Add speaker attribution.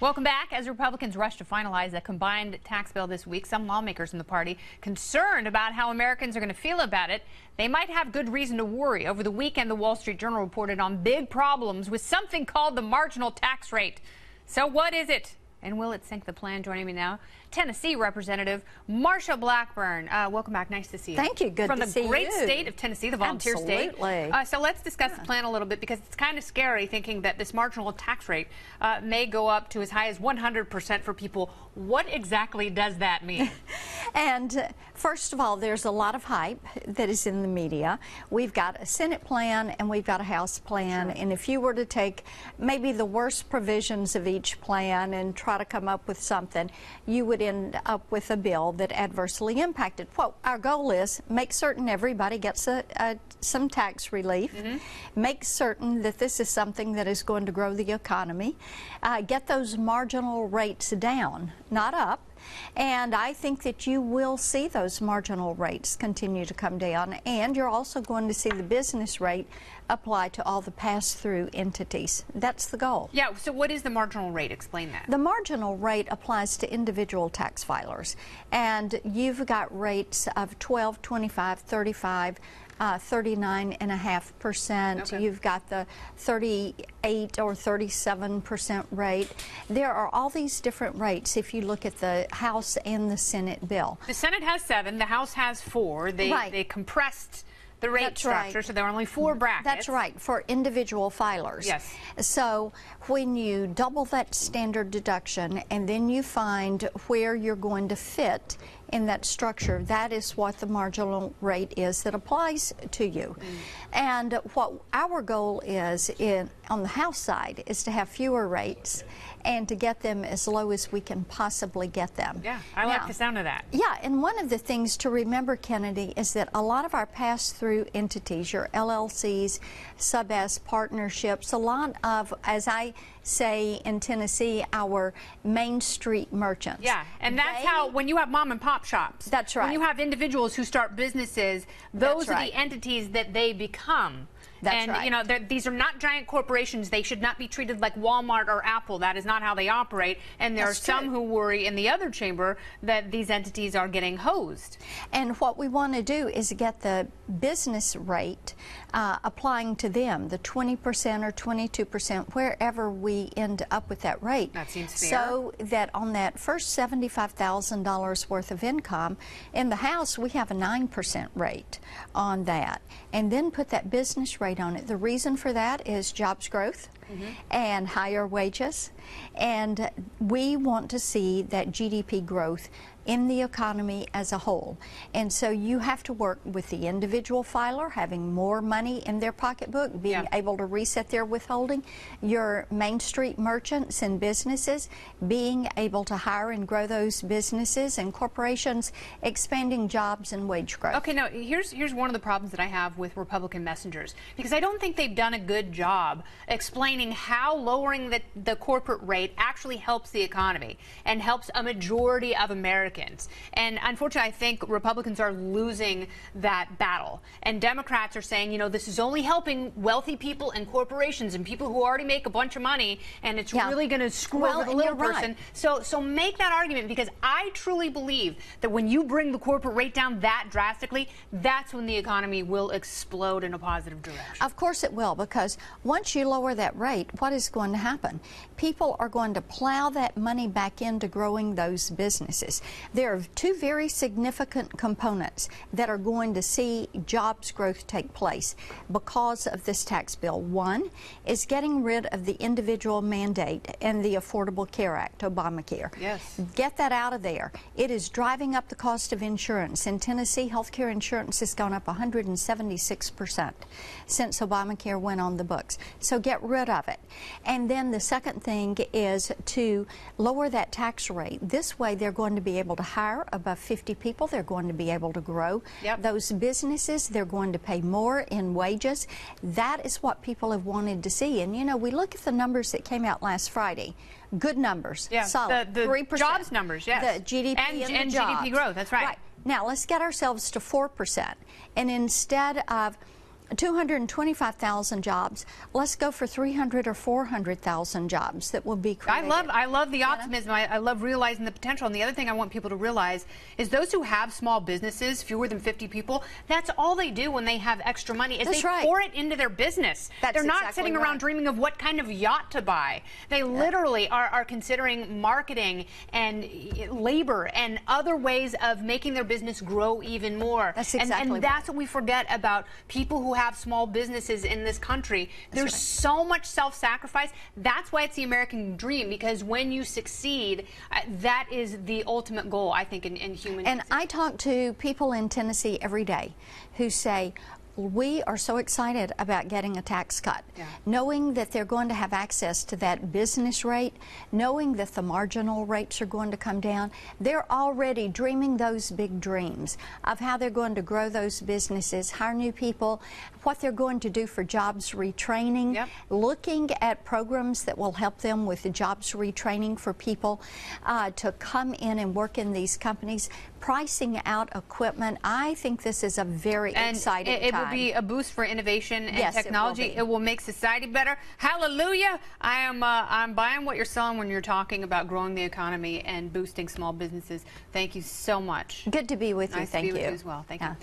Speaker 1: Welcome back. As Republicans rush to finalize a combined tax bill this week, some lawmakers in the party concerned about how Americans are going to feel about it. They might have good reason to worry. Over the weekend, the Wall Street Journal reported on big problems with something called the marginal tax rate. So what is it? And will it sink the plan? Joining me now, Tennessee Representative Marsha Blackburn. Welcome back. Nice to see you.
Speaker 2: Thank you. Good to see you.
Speaker 1: From the great state of Tennessee, the volunteer state.
Speaker 2: Absolutely.
Speaker 1: So let's discuss the plan a little bit, because it's kind of scary thinking that this marginal tax rate may go up to as high as 100% for people. What exactly does that mean?
Speaker 2: And first of all, there's a lot of hype that is in the media. We've got a Senate plan and we've got a House plan. Sure. And if you were to take maybe the worst provisions of each plan and try to come up with something, you would end up with a bill that adversely impacted. What our goal is, make certain everybody gets some tax relief, make certain that this is something that is going to grow the economy, get those marginal rates down, not up. And I think that you will see those marginal rates continue to come down, and you're also going to see the business rate apply to all the pass-through entities. That's the goal.
Speaker 1: Yeah, so what is the marginal rate? Explain that.
Speaker 2: The marginal rate applies to individual tax filers, and you've got rates of 12, 25, 35, 39.5%.
Speaker 1: Okay.
Speaker 2: You've got the 38 or 37% rate. There are all these different rates if you look at the House and the Senate bill.
Speaker 1: The Senate has 7, the House has 4. They compressed the rate structure, so there are only 4 brackets.
Speaker 2: That's right, for individual filers.
Speaker 1: Yes.
Speaker 2: So when you double that standard deduction and then you find where you're going to fit in that structure, that is what the marginal rate is that applies to you. And what our goal is on the House side is to have fewer rates and to get them as low as we can possibly get them.
Speaker 1: Yeah, I like the sound of that.
Speaker 2: Yeah, and one of the things to remember, Kennedy, is that a lot of our pass-through entities, your LLCs, sub-S partnerships, a lot of, as I say in Tennessee, our Main Street merchants.
Speaker 1: Yeah, and that's how, when you have mom and pop shops.
Speaker 2: That's right.
Speaker 1: When you have individuals who start businesses, those are the entities that they become.
Speaker 2: That's right.
Speaker 1: You know, these are not giant corporations. They should not be treated like Walmart or Apple. That is not how they operate. And there are some who worry in the other chamber that these entities are getting hosed.
Speaker 2: And what we want to do is get the business rate applying to them, the 20% or 22%, wherever we end up with that rate.
Speaker 1: That seems fair.
Speaker 2: So that on that first $75,000 worth of income, in the House we have a 9% rate on that. And then put that business rate on it. The reason for that is jobs growth and higher wages, and we want to see that GDP growth in the economy as a whole. And so you have to work with the individual filer having more money in their pocketbook, being able to reset their withholding, your Main Street merchants and businesses being able to hire and grow those businesses, and corporations expanding jobs and wage growth.
Speaker 1: Okay, now here's one of the problems that I have with Republican messengers, because I don't think they've done a good job explaining how lowering the corporate rate actually helps the economy and helps a majority of Americans. And unfortunately, I think Republicans are losing that battle. And Democrats are saying, you know, this is only helping wealthy people and corporations and people who already make a bunch of money, and it's really going to screw over the little person. So make that argument, because I truly believe that when you bring the corporate rate down that drastically, that's when the economy will explode in a positive direction.
Speaker 2: Of course it will, because once you lower that rate, what is going to happen? People are going to plow that money back into growing those businesses. There are 2 very significant components that are going to see jobs growth take place because of this tax bill. One is getting rid of the individual mandate and the Affordable Care Act, Obamacare.
Speaker 1: Yes.
Speaker 2: Get that out of there. It is driving up the cost of insurance. In Tennessee, healthcare insurance has gone up 176% since Obamacare went on the books. So get rid of it. And then the second thing is to lower that tax rate. This way they're going to be able to hire above 50 people. They're going to be able to grow those businesses. They're going to pay more in wages. That is what people have wanted to see. And, you know, we look at the numbers that came out last Friday. Good numbers. Solid.
Speaker 1: The
Speaker 2: 3%.
Speaker 1: Jobs numbers, yes.
Speaker 2: The GDP
Speaker 1: and
Speaker 2: jobs.
Speaker 1: GDP growth, that's right.
Speaker 2: Now, let's get ourselves to 4%. And instead of 225,000 jobs. Let's go for 300 or 400,000 jobs that will be created.
Speaker 1: I love the optimism. I love realizing the potential. And the other thing I want people to realize is those who have small businesses, fewer than 50 people, that's all they do when they have extra money is they pour it into their business. They're not sitting around dreaming of what kind of yacht to buy. They literally are considering marketing and labor and other ways of making their business grow even more.
Speaker 2: That's exactly
Speaker 1: and that's what we forget about people who have small businesses in this country. There's so much self-sacrifice. That's why it's the American dream, because when you succeed, that is the ultimate goal, I think, in human.
Speaker 2: And I talk to people in Tennessee every day who say, we are so excited about getting a tax cut, knowing that they're going to have access to that business rate, knowing that the marginal rates are going to come down. They're already dreaming those big dreams of how they're going to grow those businesses, hire new people, what they're going to do for jobs retraining, looking at programs that will help them with the jobs retraining for people to come in and work in these companies, pricing out equipment. I think this is a very exciting time.
Speaker 1: It will be a boost for innovation and technology. It will make society better. Hallelujah! I'm buying what you're selling when you're talking about growing the economy and boosting small businesses. Thank you so much.
Speaker 2: Good to be with you.
Speaker 1: Nice
Speaker 2: Thank
Speaker 1: to be
Speaker 2: you.
Speaker 1: with you as well. Thank you.